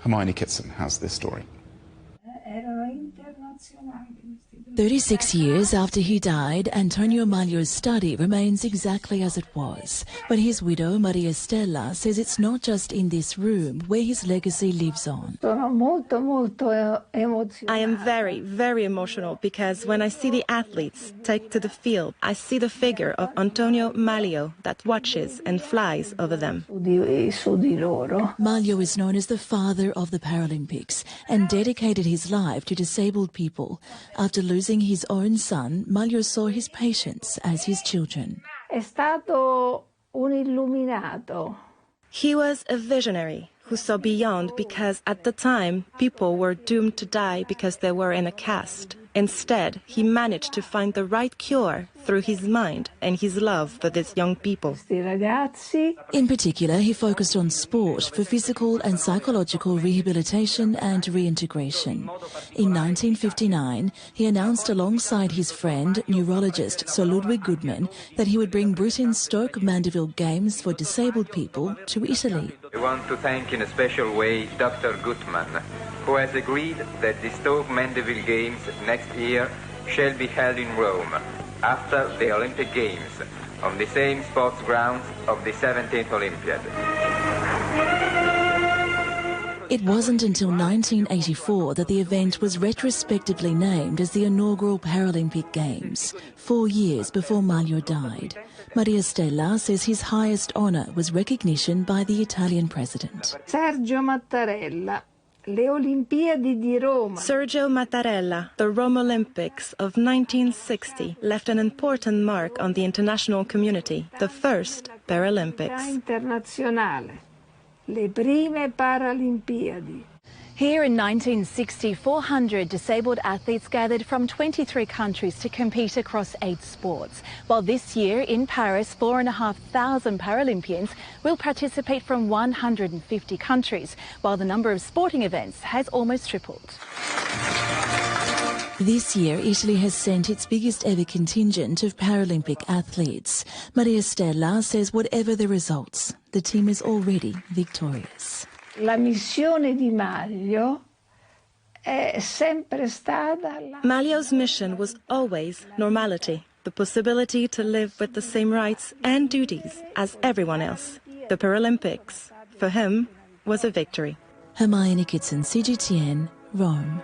Hermione Kitson has this story. 36 years after he died, Antonio Maglio's study remains exactly as it was. But his widow, Maria Stella, says it's not just in this room where his legacy lives on. I am very, very emotional because when I see the athletes take to the field, I see the figure of Antonio Maglio that watches and flies over them. Maglio is known as the father of the Paralympics and dedicated his life to disabled people. After losing his own son, Maglio saw his patients as his children. He was a visionary who saw beyond because at the time people were doomed to die because they were in a caste. Instead, he managed to find the right cure through his mind and his love for these young people. In particular, he focused on sport for physical and psychological rehabilitation and reintegration. In 1959, he announced alongside his friend, neurologist Sir Ludwig Goodman, that he would bring Britain's Stoke Mandeville Games for disabled people to Italy. I want to thank in a special way Dr. Goodman, who has agreed that the Stoke Mandeville Games next year shall be held in Rome, after the Olympic Games, on the same sports grounds of the 17th Olympiad. It wasn't until 1984 that the event was retrospectively named as the inaugural Paralympic Games, 4 years before Maglio died. Maria Stella says his highest honour was recognition by the Italian president. Sergio Mattarella, the Rome Olympics of 1960, left an important mark on the international community, the first Paralympics. Here in 1960, 400 disabled athletes gathered from 23 countries to compete across 8 sports. While this year in Paris, 4,500 Paralympians will participate from 150 countries, while the number of sporting events has almost tripled. This year, Italy has sent its biggest ever contingent of Paralympic athletes. Maria Stella says whatever the results, the team is already victorious. Maglio's mission was always normality, the possibility to live with the same rights and duties as everyone else. The Paralympics, for him, was a victory. Hermione Kitson, CGTN, Rome.